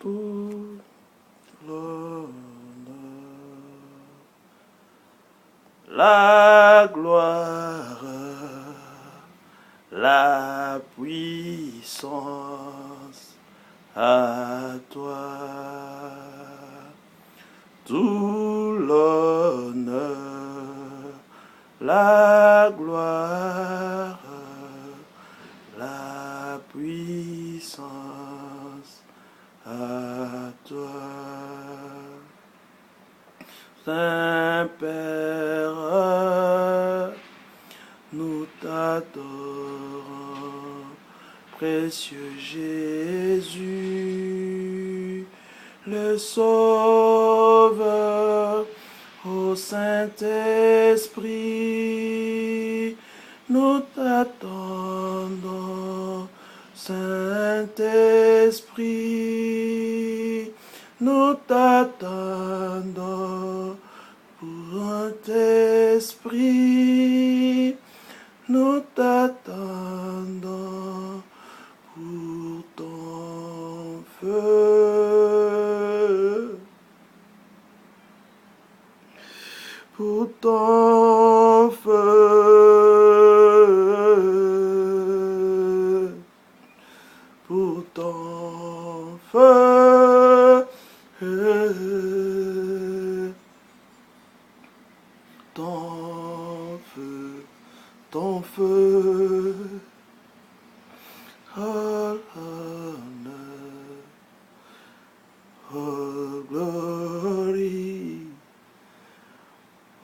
tout l'honneur, la gloire, la puissance à toi, tout l'honneur, la gloire, la puissance à toi. Saint-Père, nous t'adorons, précieux Jésus, le Sauveur, ô Saint-Esprit, nous t'attendons, Saint-Esprit, nous t'attendons pour un esprit, nous t'attendons pour ton feu, pour ton feu, pour ton feu, ton feu, ton feu. All honor, all glory,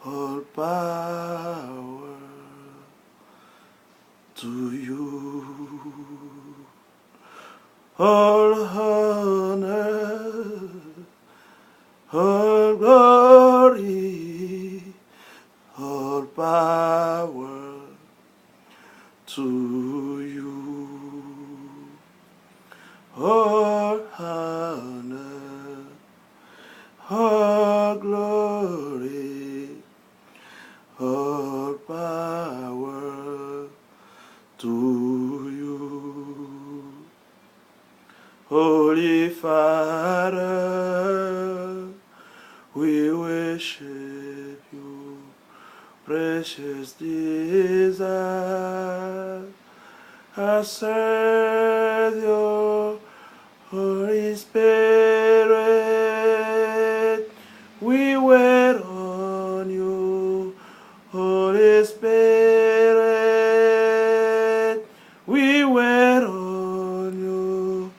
all power to you. All honor, all glory, all power to you. All honor, all glory, all power to you. Holy Father, we worship you, precious desire. I serve your Holy Spirit, we wait on you, Holy Spirit, we wait on you,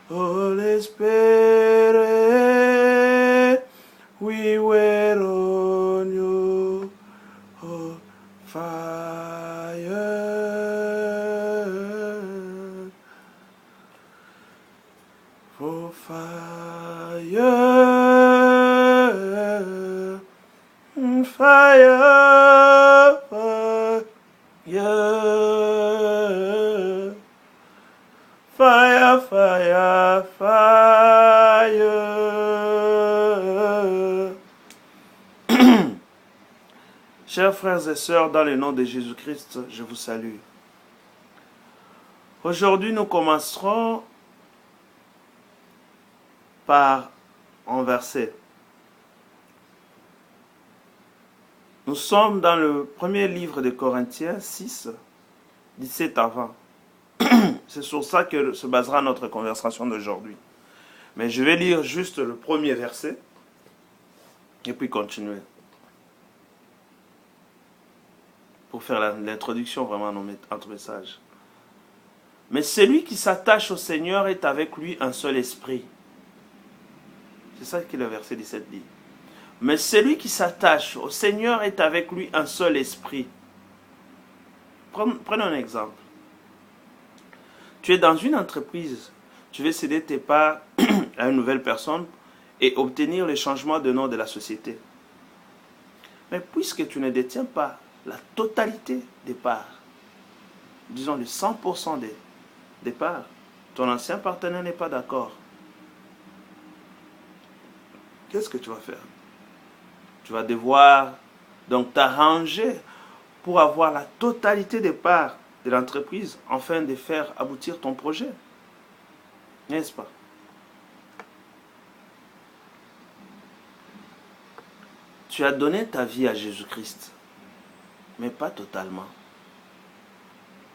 Holy Spirit, we wait on you, oh, fire, oh, fire, fire, fire, fire, fire. Chers frères et sœurs, dans le nom de Jésus-Christ, je vous salue. Aujourd'hui, nous commencerons par un verset. Nous sommes dans le premier livre de Corinthiens 6, 17 à 20. C'est sur ça que se basera notre conversation d'aujourd'hui. Mais je vais lire juste le premier verset et puis continuer. Pour faire l'introduction vraiment à notre message. Mais celui qui s'attache au Seigneur est avec lui un seul esprit. C'est ça que le verset 17 dit. Mais celui qui s'attache au Seigneur est avec lui un seul esprit. Prenons un exemple. Tu es dans une entreprise, tu veux céder tes parts à une nouvelle personne et obtenir le changement de nom de la société. Mais puisque tu ne détiens pas la totalité des parts, disons le 100% des parts, ton ancien partenaire n'est pas d'accord. Qu'est-ce que tu vas faire? Tu vas devoir donc t'arranger pour avoir la totalité des parts de l'entreprise afin de faire aboutir ton projet. N'est-ce pas? Tu as donné ta vie à Jésus-Christ, mais pas totalement.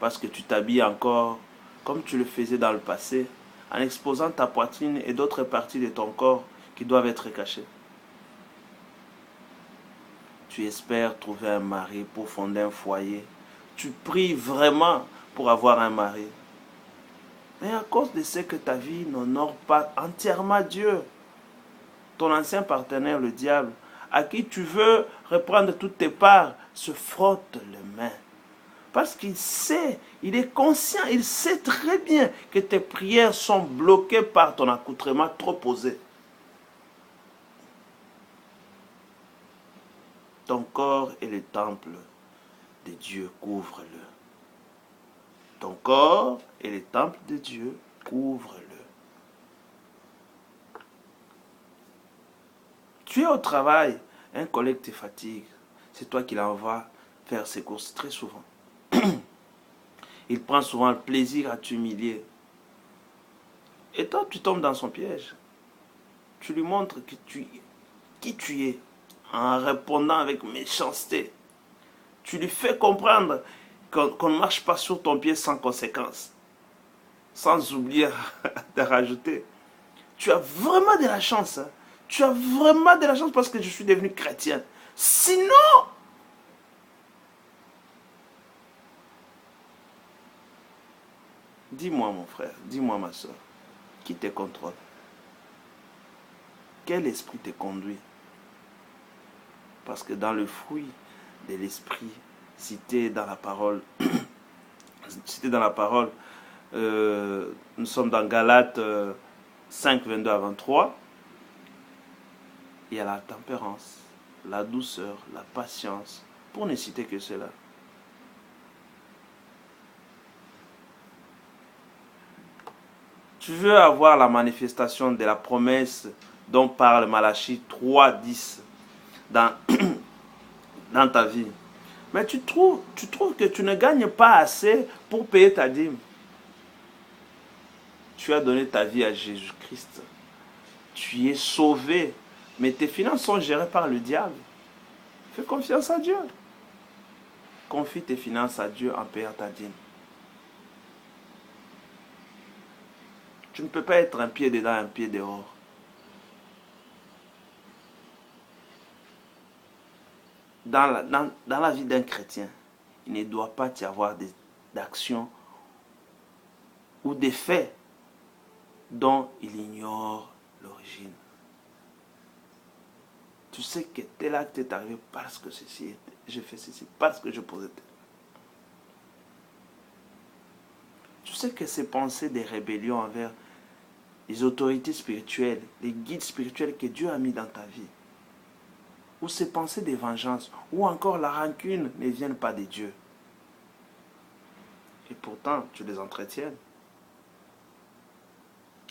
Parce que tu t'habilles encore comme tu le faisais dans le passé, en exposant ta poitrine et d'autres parties de ton corps qui doivent être cachées. Tu espères trouver un mari pour fonder un foyer. Tu pries vraiment pour avoir un mari. Mais à cause de ce que ta vie n'honore pas entièrement Dieu, ton ancien partenaire, le diable, à qui tu veux reprendre toutes tes parts, se frotte les mains. Parce qu'il sait, il est conscient, il sait très bien que tes prières sont bloquées par ton accoutrement trop posé. Ton corps est le temple de Dieu, couvre-le. Ton corps est le temple de Dieu, couvre-le. Tu es au travail, un collègue te fatigue, c'est toi qui l'envoies faire ses courses très souvent. Il prend souvent le plaisir à t'humilier. Et toi, tu tombes dans son piège. Tu lui montres qui tu es en répondant avec méchanceté. Tu lui fais comprendre qu'on ne marche pas sur ton pied sans conséquence. Sans oublier de rajouter. Tu as vraiment de la chance. Hein? Tu as vraiment de la chance parce que je suis devenu chrétien. Sinon, dis-moi mon frère, dis-moi ma soeur, qui te contrôle? Quel esprit te conduit? Parce que dans le fruit de l'esprit cité dans la parole, nous sommes dans Galates 5, 22 à 23, il y a la tempérance, la douceur, la patience, pour ne citer que cela. Tu veux avoir la manifestation de la promesse dont parle Malachie 3, 10 dans ta vie. Mais tu trouves que tu ne gagnes pas assez pour payer ta dîme. Tu as donné ta vie à Jésus-Christ. Tu es sauvé. Mais tes finances sont gérées par le diable. Fais confiance à Dieu. Confie tes finances à Dieu en payant ta dîme. Tu ne peux pas être un pied dedans, un pied dehors. Dans la vie d'un chrétien, il ne doit pas y avoir d'actions ou des faits dont il ignore l'origine. Tu sais que tel acte est arrivé parce que j'ai fait ceci, parce que je posais tel. Tu sais que ces pensées de rébellion envers les autorités spirituelles, les guides spirituels que Dieu a mis dans ta vie, ou ces pensées de vengeance, ou encore la rancune ne viennent pas de Dieu. Et pourtant, tu les entretiens.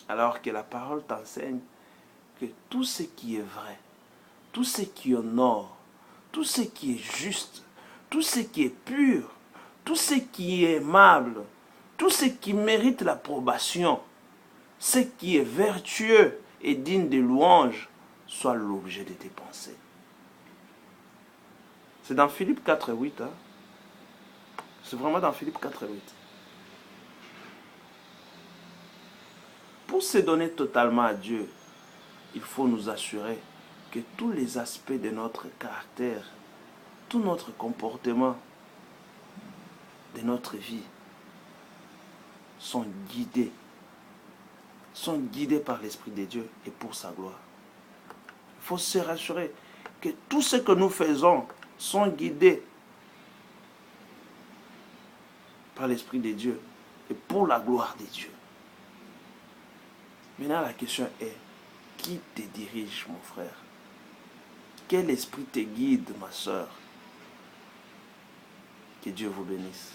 Alors que la parole t'enseigne que tout ce qui est vrai, tout ce qui honore, tout ce qui est juste, tout ce qui est pur, tout ce qui est aimable, tout ce qui mérite l'approbation, ce qui est vertueux et digne de louange, soit l'objet de tes pensées. C'est dans Philippiens 4, 8. Hein? C'est vraiment dans Philippiens 4, 8. Pour se donner totalement à Dieu, il faut nous assurer que tous les aspects de notre caractère, tout notre comportement, de notre vie, sont guidés par l'Esprit de Dieu et pour sa gloire. Il faut se rassurer que tout ce que nous faisons sont guidés par l'Esprit de Dieu et pour la gloire de Dieu. Maintenant, la question est, qui te dirige, mon frère? Quel esprit te guide, ma soeur? Que Dieu vous bénisse.